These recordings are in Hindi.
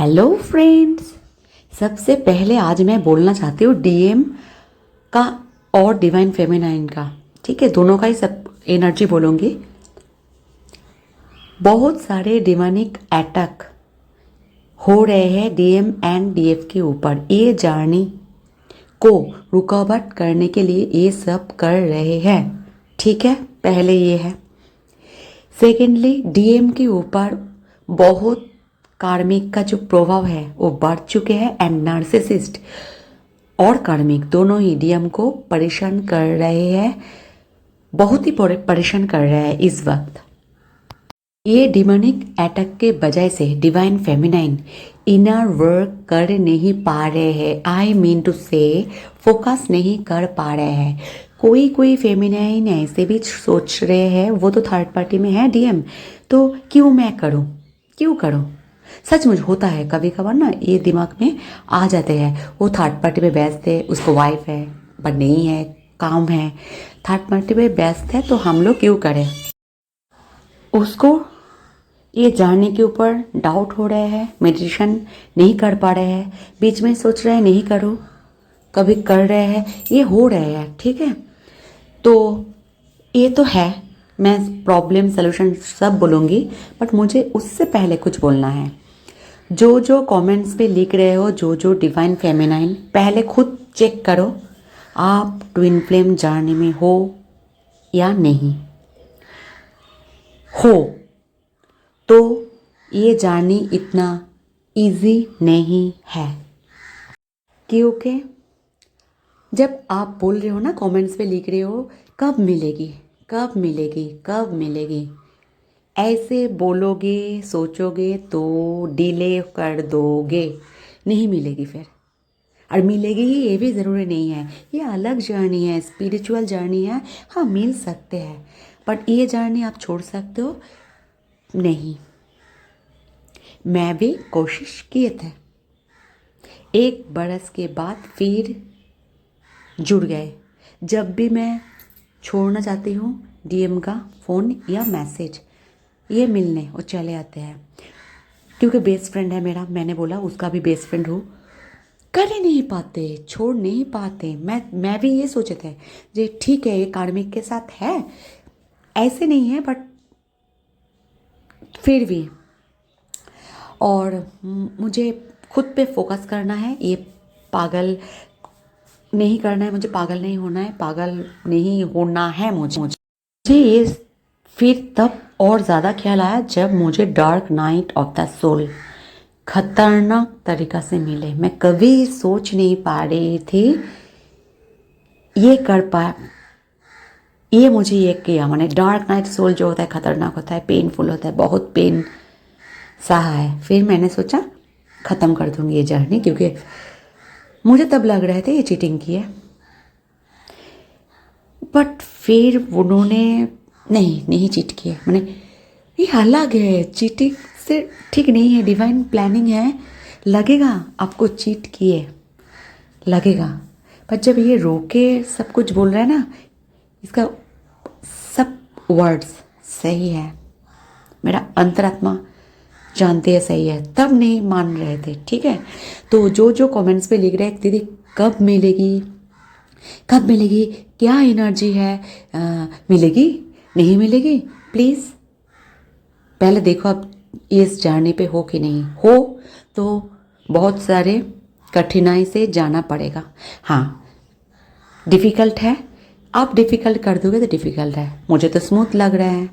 Hello friends. सबसे पहले आज मैं बोलना चाहती हूँ डीएम का और डिवाइन फेमिनाइन का। ठीक है, दोनों का ही सब एनर्जी बोलूँगी। बहुत सारे डिमोनिक अटैक हो रहे हैं डीएम एंड डीएफ के ऊपर। ये जर्नी को रुकावट करने के लिए ये सब कर रहे हैं। ठीक है, पहले ये है। सेकेंडली, डीएम के ऊपर बहुत कार्मिक का जो प्रभाव है वो बढ़ चुके हैं एंड नार्सिसिस्ट और कार्मिक दोनों ही डीएम को परेशान कर रहे हैं, बहुत ही परेशान कर रहे हैं इस वक्त। ये डिमोनिक अटैक के वजह से डिवाइन फेमिनाइन इनर वर्क कर नहीं पा रहे हैं। आई मीन टू से फोकस नहीं कर पा रहे हैं। कोई फेमिनाइन ऐसे भी सोच रहे हैं वो तो थर्ड पार्टी में है डीएम, तो क्यों मैं करूं, क्यों करूं। सचमुच होता है कभी कभार ना, ये दिमाग में आ जाते हैं। वो थर्ड पार्टी पे व्यस्त है, उसको वाइफ है पर नहीं है, काम है, थर्ड पार्टी पे व्यस्त है तो हम लोग क्यों करें। उसको ये जानने के ऊपर डाउट हो रहे हैं, मेडिटेशन नहीं कर पा रहे हैं, बीच में सोच रहे हैं नहीं करो, कभी कर रहे हैं, ये हो रहे हैं। ठीक है, तो ये तो है, मैं प्रॉब्लम सलूशन सब बोलूँगी, बट मुझे उससे पहले कुछ बोलना है। जो कमेंट्स पे लिख रहे हो, जो डिवाइन फेमिनाइन, पहले खुद चेक करो आप ट्विन फ्लेम जर्नी में हो या नहीं हो। तो ये जर्नी इतना इजी नहीं है, क्योंकि जब आप बोल रहे हो ना, कमेंट्स पे लिख रहे हो कब मिलेगी कब मिलेगी कब मिलेगी, ऐसे बोलोगे सोचोगे तो डिले कर दोगे, नहीं मिलेगी फिर। और मिलेगी ही ये भी ज़रूरी नहीं है, ये अलग जर्नी है, स्पिरिचुअल जर्नी है। हाँ, मिल सकते हैं, बट ये जर्नी आप छोड़ सकते हो नहीं। मैं भी कोशिश किए थे, 1 बरस के बाद फिर जुड़ गए। जब भी मैं छोड़ना चाहती हूँ डीएम का फ़ोन या मैसेज, ये मिलने वो चले आते हैं, क्योंकि बेस्ट फ्रेंड है मेरा। मैंने बोला उसका भी बेस्ट फ्रेंड हूँ, कर ही नहीं पाते, छोड़ नहीं पाते। मैं भी ये सोचे थे जे ठीक है ये कार्मिक के साथ है, ऐसे नहीं है बट फिर भी। और मुझे खुद पे फोकस करना है, ये पागल नहीं करना है, मुझे पागल नहीं होना है, पागल नहीं होना है मुझे ये फिर तब और ज़्यादा ख्याल आया जब मुझे dark night of the soul खतरनाक तरीका से मिले। मैं कभी सोच नहीं पा रही थी ये कर पाए, ये मुझे ये किया। मैंने डार्क नाइट सोल जो होता है खतरनाक होता है, पेनफुल होता है, बहुत पेन सहा है। फिर मैंने सोचा ख़त्म कर दूँगी ये जर्नी, क्योंकि मुझे तब लग रहे थे ये चीटिंग की है। बट फिर उन्होंने नहीं चीट किए। मैंने ये अलग है, चीटिंग से ठीक नहीं है, डिवाइन प्लानिंग है। लगेगा आपको चीट किए, लगेगा, पर जब ये रोके सब कुछ बोल रहा है ना, इसका सब वर्ड्स सही है, मेरा अंतरात्मा जानते हैं सही है, तब नहीं मान रहे थे। ठीक है, तो जो कमेंट्स पे लिख रहे हैं दीदी कब मिलेगी कब मिलेगी, क्या एनर्जी है, मिलेगी नहीं मिलेगी, प्लीज़ पहले देखो आप इस जर्नी पे हो कि नहीं हो। तो बहुत सारे कठिनाई से जाना पड़ेगा। हाँ, डिफ़िकल्ट है, आप डिफ़िकल्ट कर दोगे तो डिफ़िकल्ट है। मुझे तो स्मूथ लग रहा है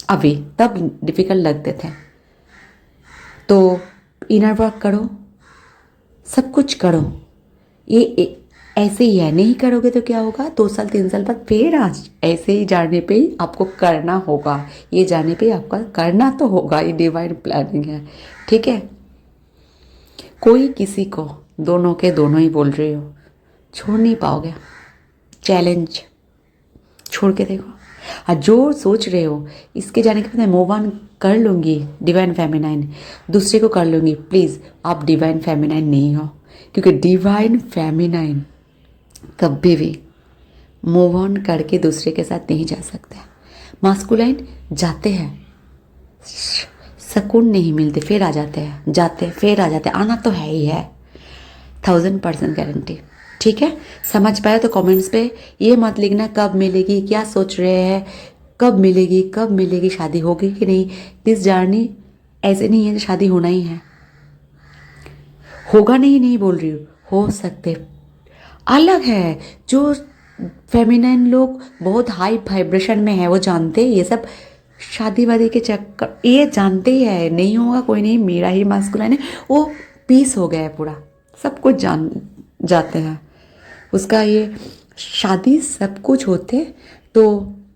अभी, तब डिफ़िकल्ट लगते थे। तो इनर वर्क करो, सब कुछ करो। ये ऐसे ही है, नहीं करोगे तो क्या होगा, 2 साल 3 साल बाद फिर आज ऐसे ही जाने पे ही आपको करना होगा। ये जाने पे आपका करना तो होगा, ये डिवाइन प्लानिंग है। ठीक है, कोई किसी को, दोनों के दोनों ही बोल रही हो, छोड़ नहीं पाओगे। चैलेंज छोड़ के देखो। और जो सोच रहे हो इसके जाने के बाद मैं मूव ऑन कर लूँगी डिवाइन फेमिनाइन, दूसरे को कर लूँगी, प्लीज़ आप डिवाइन फेमिनाइन नहीं हो, क्योंकि डिवाइन फेमिनाइन कभी भी मूव ऑन करके दूसरे के साथ नहीं जा सकते। मास्कुलाइन जाते हैं, सुकून नहीं मिलते, फिर आ जाते हैं, जाते फिर आ जाते हैं, आना तो है ही है, 1000% गारंटी। ठीक है, समझ पाए तो कमेंट्स पे ये मत लिखना कब मिलेगी, क्या सोच रहे हैं, कब मिलेगी, कब मिलेगी, शादी होगी कि नहीं। दिस जर्नी ऐसे नहीं है कि शादी होना ही है, होगा नहीं, नहीं बोल रही हूँ, हो सकते। अलग है, जो फेमिनाइन लोग बहुत हाई वाइब्रेशन में है वो जानते हैं ये सब शादी वादी के चक्कर, ये जानते ही है नहीं होगा कोई नहीं, मेरा ही मास्कुलाइन है, वो पीस हो गया है पूरा, सब कुछ जान जाते हैं उसका। ये शादी सब कुछ होते तो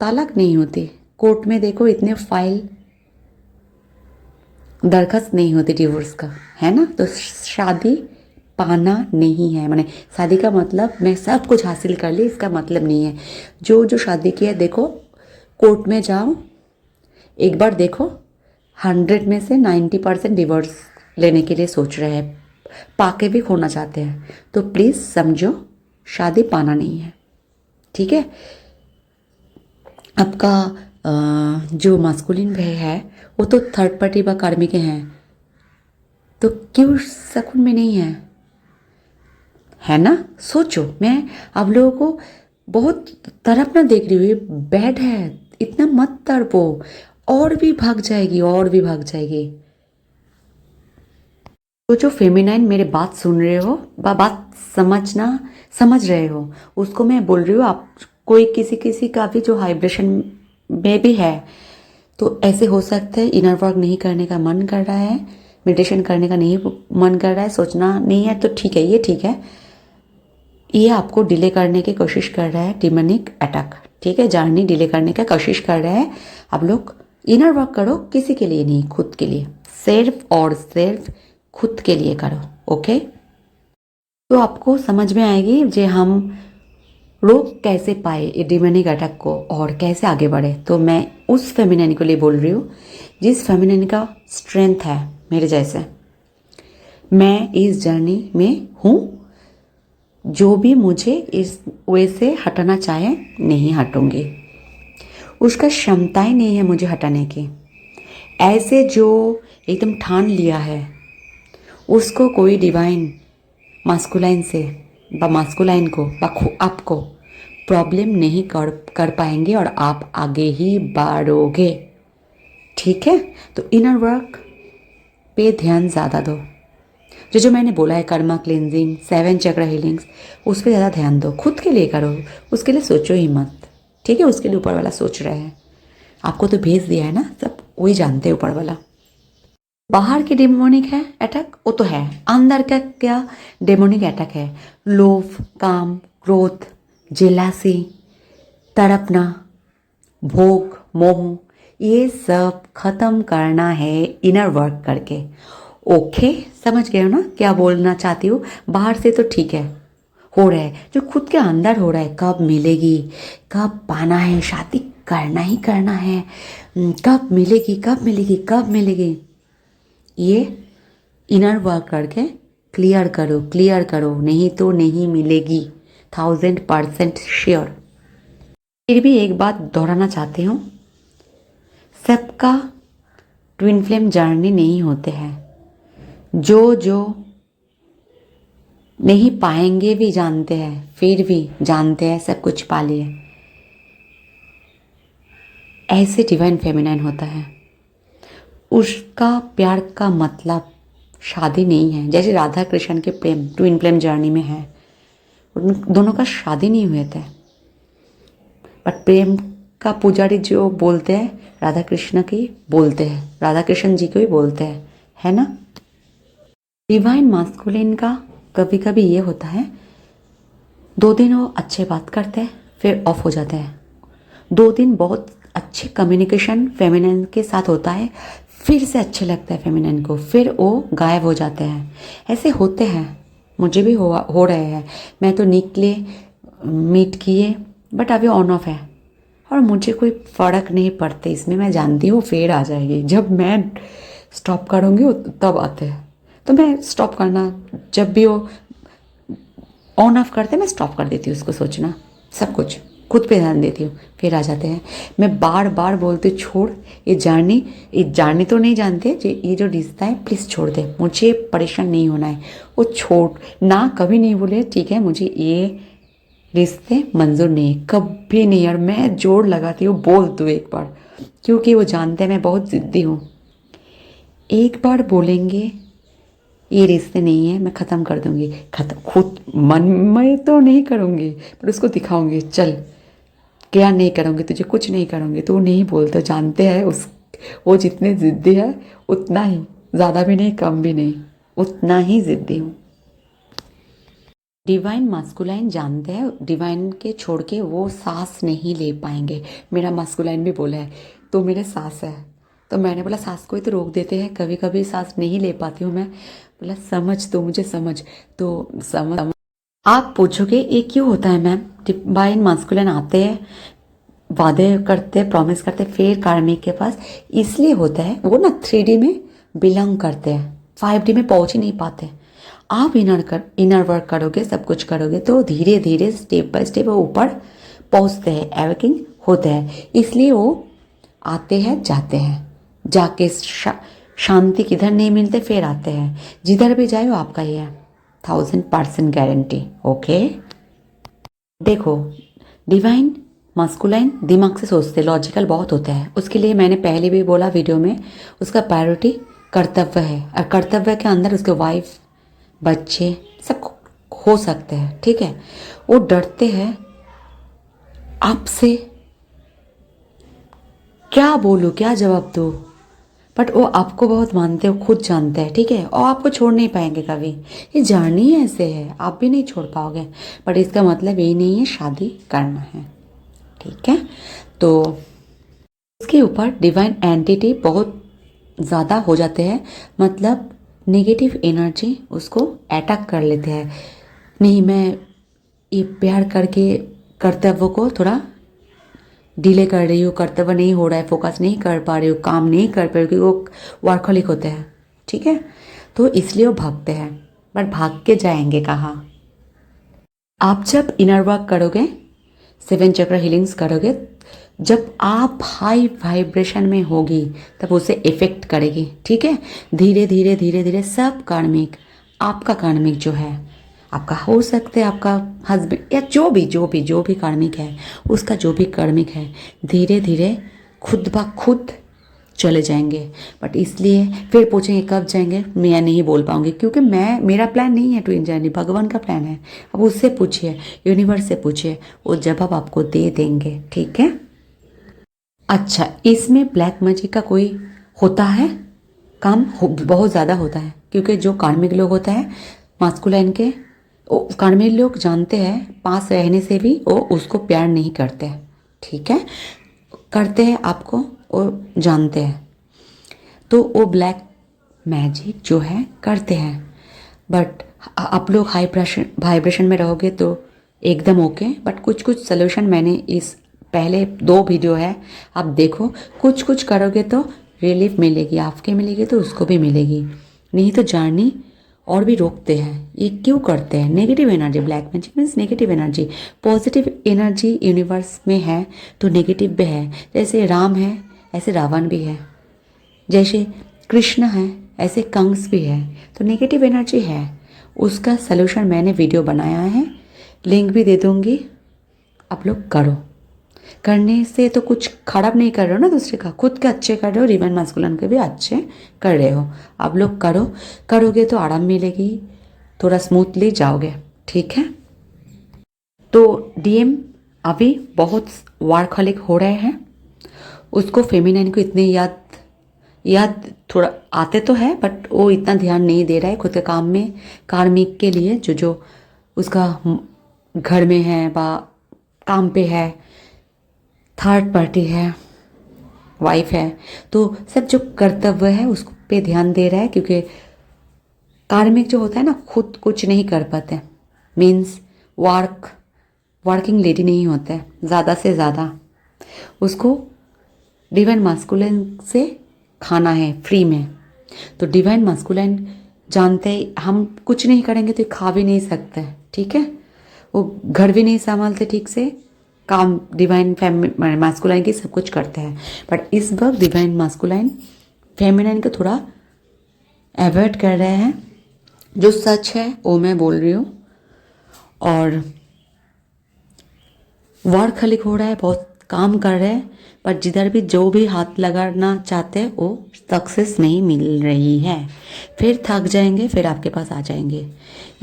तलाक नहीं होती, कोर्ट में देखो इतने फाइल दरखास्त नहीं होती डिवोर्स का, है ना। तो शादी पाना नहीं है, माने शादी का मतलब मैं सब कुछ हासिल कर ली, इसका मतलब नहीं है। जो जो शादी किया देखो, कोर्ट में जाओ एक बार देखो, 100 में से 90% डिवोर्स लेने के लिए सोच रहे हैं, पाके भी खोना चाहते हैं। तो प्लीज़ समझो, शादी पाना नहीं है, ठीक है। आपका जो मास्कुलिन वे है वो तो थर्ड पार्टी व कार्मिक हैं, तो क्यों सुकून में नहीं है ना। सोचो, मैं आप लोगों को बहुत तरफ ना देख रही हूँ, बैड है, इतना मत तड़पो, और भी भाग जाएगी, और भी भाग जाएगी। तो जो फेमिनाइन मेरे बात सुन रहे हो, बात समझ रहे हो, उसको मैं बोल रही हूँ, आप कोई किसी किसी का भी जो वाइब्रेशन में भी है, तो ऐसे हो सकता है इनर वर्क नहीं करने का मन कर रहा है, मेडिटेशन करने का नहीं मन कर रहा है, सोचना नहीं है, तो ठीक है, ये ठीक है, ये आपको डिले करने की कोशिश कर रहा है, डिमोनिक अटैक, ठीक है, जर्नी डिले करने का कोशिश कर रहा है। आप लोग इनर वर्क करो, किसी के लिए नहीं, खुद के लिए, सिर्फ और सिर्फ खुद के लिए करो, ओके। तो आपको समझ में आएगी जे हम रोक कैसे पाए ये डिमोनिक अटैक को और कैसे आगे बढ़े। तो मैं उस फेमिनिन के लिए बोल रही हूँ जिस फेमिनिन का स्ट्रेंथ है मेरे जैसे। मैं इस जर्नी में हूँ, जो भी मुझे इस वे से हटाना चाहे नहीं हटूंगी, उसका क्षमताएं नहीं है मुझे हटाने की। ऐसे जो एकदम ठान लिया है उसको कोई डिवाइन मास्कुलाइन से मास्कुलाइन को आपको प्रॉब्लम नहीं कर पाएंगे और आप आगे ही बढ़ोगे, ठीक है। तो इनर वर्क पे ध्यान ज़्यादा दो, जो मैंने बोला है, कर्मा क्लिनजिंग, 7 चक्र हीलिंग्स, उस पर ज़्यादा ध्यान दो, खुद के लिए करो, उसके लिए सोचो ही मत, ठीक है। उसके लिए ऊपर वाला सोच रहा है, आपको तो भेज दिया है ना, सब वही जानते हैं ऊपर वाला। बाहर की डेमोनिक है अटैक, वो तो है, अंदर का क्या डेमोनिक अटैक है, लोभ, काम, क्रोध, जेलासी, तड़पना, भोग, मोह, ये सब खत्म करना है इनर वर्क करके, ओके। समझ गए हो ना क्या बोलना चाहती हूँ। बाहर से तो ठीक है, हो रहा है, जो खुद के अंदर हो रहा है, कब मिलेगी, कब पाना है, शादी करना ही करना है, कब मिलेगी, कब मिलेगी, कब मिलेगी, ये इनर वर्क करके क्लियर करो, नहीं तो नहीं मिलेगी, 1000% श्योर। फिर भी एक बात दोहराना चाहती हूँ, सबका ट्विन फ्लेम जर्नी नहीं होते हैं, जो नहीं पाएंगे भी जानते हैं, फिर भी जानते हैं सब कुछ पा लिए, ऐसे डिवाइन फेमिनाइन होता है। उसका प्यार का मतलब शादी नहीं है, जैसे राधा कृष्ण के प्रेम ट्विन फ्लेम जर्नी में है, उन दोनों का शादी नहीं हुए थे, बट प्रेम का पुजारी जो बोलते हैं राधा कृष्ण की बोलते हैं, राधा कृष्ण जी को ही बोलते हैं, है ना। डिवाइन मास्कुलिन का कभी कभी ये होता है, 2 दिन वो अच्छे बात करते हैं फिर ऑफ हो जाते हैं, 2 दिन बहुत अच्छे कम्युनिकेशन फेमिनिन के साथ होता है, फिर से अच्छे लगता है फेमिनिन को, फिर वो गायब हो जाते हैं। ऐसे होते हैं, मुझे भी हो रहे हैं। मैं तो निकले, मीट किए, बट अभी ऑन ऑफ है और मुझे कोई फ़र्क नहीं पड़ता इसमें, मैं जानती हूँ फिर आ जाएगी, जब मैं स्टॉप करूँगी तब आते हैं। तो मैं स्टॉप करना, जब भी वो ऑन ऑफ करते मैं स्टॉप कर देती हूँ उसको, सोचना सब कुछ। खुद पे ध्यान देती हूँ, फिर आ जाते हैं। मैं बार बार बोलती हूँ छोड़, ये जानी तो नहीं जानते, ये जो रिश्ता है प्लीज़ छोड़ दे, मुझे परेशान नहीं होना है। वो छोड़ ना, कभी नहीं बोले ठीक है मुझे ये रिश्ते मंजूर नहीं, कभी नहीं। और मैं जोर लगाती हूँ बोल दो एक बार, क्योंकि वो जानते हैं मैं बहुत ज़िद्दी हूँ। एक बार बोलेंगे ये रिश्ते नहीं है, मैं ख़त्म कर दूँगी। ख़त्म खुद मन में तो नहीं करूँगी, पर उसको दिखाऊँगी, चल क्या नहीं करूँगी, तुझे कुछ नहीं करूँगी। तो वो नहीं बोलते, जानते हैं वो जितने ज़िद्दी है उतना ही, ज़्यादा भी नहीं कम भी नहीं, उतना ही ज़िद्दी हूँ। डिवाइन मास्कुलाइन जानते हैं, डिवाइन के छोड़ के वो सांस नहीं ले पाएंगे। मेरा मास्कुलाइन भी बोला है तो मेरे सांस है, तो मैंने बोला सांस को ही तो रोक देते हैं, कभी कभी सांस नहीं ले पाती हूँ मैं। बोला समझ, तो मुझे समझ, तो समझ। आप पूछोगे ये क्यों होता है मैम? डिवाइन मास्कुलाइन आते हैं, वादे करते, प्रॉमिस करते, फिर कार्मिक के पास इसलिए होता है वो ना 3D में बिलोंग करते हैं, 5D में पहुंच ही नहीं पाते। आप इनर वर्क करोगे, सब कुछ करोगे तो धीरे धीरे स्टेप बाय स्टेप वो ऊपर पहुंचते हैं, एवकिंग होते हैं। इसलिए वो आते हैं जाते हैं, जाके शांति किधर नहीं मिलते फिर आते हैं। जिधर भी जाए वो आपका ही है, 1000% गारंटी। ओके देखो, डिवाइन मास्कुलाइन दिमाग से सोचते, लॉजिकल बहुत होता है। उसके लिए मैंने पहले भी बोला वीडियो में, उसका प्रायोरिटी कर्तव्य है, और कर्तव्य के अंदर उसके वाइफ बच्चे सब हो सकते हैं, ठीक है। वो डरते हैं आपसे, क्या बोलूँ क्या जवाब दो, बट वो आपको बहुत मानते हो, खुद जानते हैं, ठीक है। और आपको छोड़ नहीं पाएंगे कभी, ये जर्नी ही ऐसे है, आप भी नहीं छोड़ पाओगे। बट इसका मतलब यही नहीं है शादी करना है, ठीक है। तो इसके ऊपर डिवाइन एंटिटी बहुत ज़्यादा हो जाते हैं, मतलब नेगेटिव एनर्जी उसको अटैक कर लेते हैं। नहीं, मैं ये प्यार करके कर्तव्य को थोड़ा डिले कर रही हूँ, कर्तव्य नहीं हो रहा है, फोकस नहीं कर पा रही हूँ, काम नहीं कर पा रही हूँ, क्योंकि वो वर्कहोलिक होते हैं, ठीक है। तो इसलिए वो भागते हैं, बट भाग के जाएंगे कहाँ? आप जब इनर वर्क करोगे, 7 चक्र हीलिंग्स करोगे, जब आप हाई वाइब्रेशन में होगी तब उसे इफेक्ट करेगी, ठीक है। धीरे धीरे धीरे धीरे सब कार्मिक, आपका कार्मिक जो है, आपका हो सकता है आपका हस्बैंड या जो भी कार्मिक है, उसका जो भी कार्मिक है, धीरे धीरे खुद ब खुद चले जाएंगे। बट इसलिए फिर पूछेंगे कब जाएंगे, मैं नहीं बोल पाऊंगी, क्योंकि मेरा प्लान नहीं है ट्विन जर्नी, भगवान का प्लान है। अब उससे पूछिए, यूनिवर्स से पूछिए, वो जवाब आपको दे देंगे, ठीक है। अच्छा, इसमें ब्लैक मैजिक का कोई होता है काम, बहुत ज़्यादा होता है, क्योंकि जो कार्मिक लोग होता है मास्कुलाइन के, कार्मिक लोग जानते हैं पास रहने से भी वो उसको प्यार नहीं करते, ठीक है। करते हैं आपको, वो जानते हैं, तो वो ब्लैक मैजिक जो है करते हैं। बट आप लोग हाई वाइब्रेशन में रहोगे तो एकदम ओके। बट कुछ कुछ सोल्यूशन मैंने इस पहले 2 वीडियो है, आप देखो, कुछ कुछ करोगे तो रिलीफ मिलेगी, आपके मिलेगी तो उसको भी मिलेगी, नहीं तो जर्नी और भी रोकते हैं। ये क्यों करते हैं? Negative energy, black magic means negative energy. Positive energy universe में है तो नेगेटिव भी है, जैसे राम है ऐसे रावण भी है, जैसे कृष्ण है ऐसे कंस भी है, तो नेगेटिव एनर्जी है। उसका सलूशन मैंने वीडियो बनाया है, लिंक भी दे दूँगी, आप लोग करो। करने से तो कुछ खराब नहीं कर रहे हो ना दूसरे का, खुद के अच्छे कर रहे हो, डिवाइन मास्कुलाइन के भी अच्छे कर रहे हो। आप लोग करोगे तो आराम मिलेगी, थोड़ा स्मूथली जाओगे, ठीक है। तो डीएम अभी बहुत वर्कहोलिक हो रहे हैं, उसको फेमिनाइन को इतने याद थोड़ा आते तो है, बट वो इतना ध्यान नहीं दे रहा है खुद के काम में, कार्मिक के लिए जो उसका घर में है बा काम पे है, थर्ड पार्टी है, वाइफ है, तो सब जो कर्तव्य है उस पे ध्यान दे रहा है। क्योंकि कार्मिक जो होता है ना, खुद कुछ नहीं कर पाते, मीन्स वर्किंग लेडी नहीं होता है ज़्यादा से ज़्यादा, उसको डिवाइन मास्कुलाइन से खाना है फ्री में। तो डिवाइन मास्कुलाइन जानते हम कुछ नहीं करेंगे तो खा भी नहीं सकते, ठीक है। वो घर भी नहीं संभालते ठीक से, काम डिवाइन मास्कुलाइन की सब कुछ करते हैं, बट इस वक्त डिवाइन मास्कुलाइन फेमिनाइन को थोड़ा अवॉइड कर रहे हैं। जो सच है वो मैं बोल रही हूँ। और वर्कहॉलिक हो रहा है, बहुत काम कर रहे हैं, पर जिधर भी जो भी हाथ लगाना चाहते हैं वो सक्सेस नहीं मिल रही है। फिर थक जाएंगे, फिर आपके पास आ जाएंगे।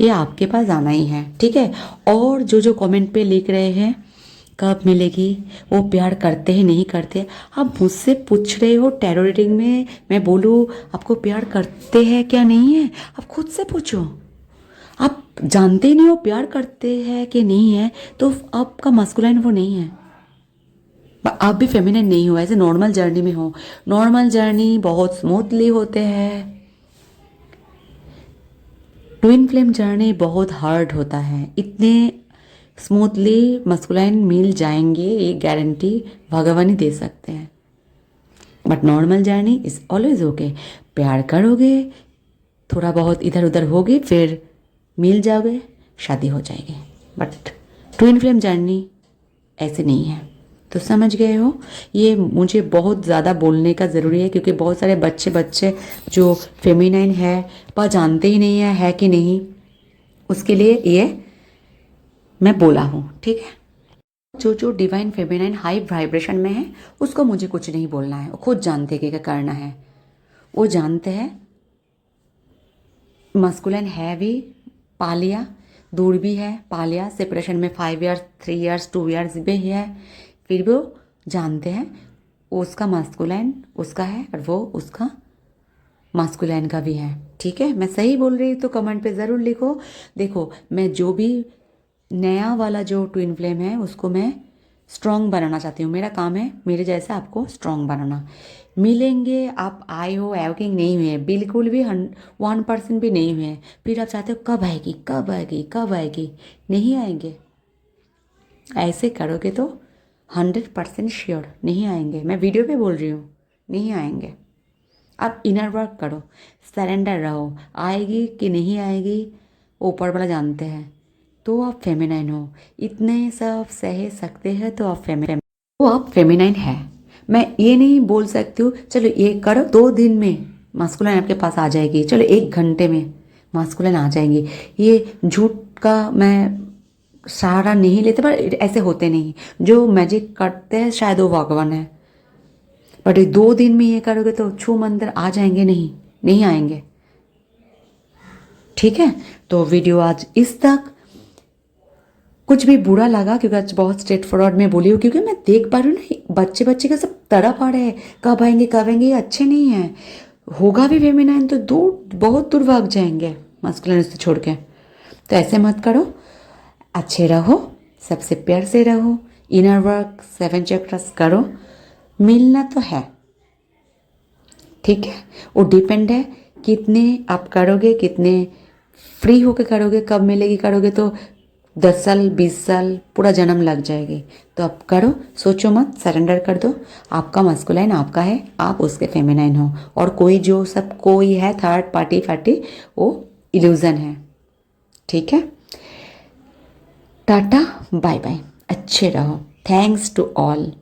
ये आपके पास आना ही है, ठीक है। और जो कमेंट पे लिख रहे हैं कब मिलेगी, वो प्यार करते हैं नहीं करते, आप मुझसे पूछ रहे हो टैरो रीडिंग में मैं बोलूँ आपको प्यार करते हैं क्या नहीं है, आप खुद से पूछो। आप जानते ही नहीं हो प्यार करते हैं कि नहीं है, तो आपका मस्कुलाइन वो नहीं है, आप भी फेमिनिन नहीं हो, ऐसे नॉर्मल जर्नी में हो। नॉर्मल जर्नी बहुत स्मूथली होते हैं, ट्विन फ्लेम जर्नी बहुत हार्ड होता है। इतने स्मूथली मस्कुलाइन मिल जाएंगे ये गारंटी भगवान ही दे सकते हैं, but normal journey is always okay. प्यार करोगे, थोड़ा बहुत इधर उधर होगी, फिर मिल जाओगे, शादी हो जाएगी। बट ट्विन फ्लेम जर्नी ऐसे नहीं है। तो समझ गए हो, ये मुझे बहुत ज़्यादा बोलने का ज़रूरी है, क्योंकि बहुत सारे बच्चे जो फेमिनाइन है पर जानते ही नहीं है कि नहीं, उसके लिए ये मैं बोला हूँ, ठीक है। जो डिवाइन फेमिनाइन हाई वाइब्रेशन में है उसको मुझे कुछ नहीं बोलना है, वो खुद जानते हैं कि क्या करना है। वो जानते हैं मस्कुलिन है भी, पालिया दूर भी है, पालिया सेपरेशन में 5 ईयर्स 3 ईयर्स 2 ईयर्स भी है, फिर भी वो जानते हैं उसका मस्कुलिन उसका है और वो उसका मास्कुलाइन का भी है, ठीक है। मैं सही बोल रही तो कमेंट पे ज़रूर लिखो। देखो, मैं जो भी नया वाला जो ट्विन फ्लेम है उसको मैं स्ट्रॉन्ग बनाना चाहती हूँ। मेरा काम है मेरे जैसा आपको स्ट्रॉन्ग बनाना। मिलेंगे, आप आए हो एवकिंग नहीं हुए, बिल्कुल भी 1% भी नहीं हुए, फिर आप चाहते हो कब आएगी कब आएगी कब आएगी, नहीं आएंगे। ऐसे करोगे तो 100% श्योर नहीं आएंगे। मैं वीडियो पे बोल रही हूँ, नहीं आएंगे। आप इनर वर्क करो, सरेंडर रहो, आएगी कि नहीं आएगी ऊपर वाला जानते हैं। तो आप फेमिनाइन हो, इतने सब सह सकते हैं तो आप फेमिनाइन है। मैं ये नहीं बोल सकती हूँ चलो ये करो 2 दिन में मास्कुलाइन आपके पास आ जाएगी, चलो 1 घंटे में मास्कुलाइन आ जाएंगी। ये झूठ का मैं सहारा नहीं लेते, पर ऐसे होते नहीं। जो मैजिक करते हैं शायद वो भगवान है, बट 2 दिन में ये करोगे तो छू मंदिर आ जाएंगे, नहीं नहीं आएंगे, ठीक है। तो वीडियो आज इस तक। कुछ भी बुरा लगा क्योंकि आज बहुत स्ट्रेट फॉरवर्ड में बोली हूँ, क्योंकि मैं देख पा रही हूँ ना बच्चे का सब तड़प आ रहे हैं, कब आएंगे कब आएंगे, ये अच्छे नहीं है। होगा भी फेमिनाइन तो दूर बहुत दूर भाग जाएंगे मास्कुलिन से छोड़ के। तो ऐसे मत करो, अच्छे रहो, सबसे प्यार से रहो, इनर वर्क 7 चैप्टर्स करो। मिलना तो है, ठीक है। वो डिपेंड है कितने आप करोगे, कितने फ्री होके करोगे, कब मिलेगी करोगे तो 10 साल 20 साल पूरा जन्म लग जाएगी। तो आप करो, सोचो मत, सरेंडर कर दो। आपका मस्कुलाइन आपका है, आप उसके फेमिनाइन हो, और कोई जो सब कोई है थर्ड पार्टी वो इल्यूजन है, ठीक है। टाटा बाय बाय, अच्छे रहो, थैंक्स टू ऑल।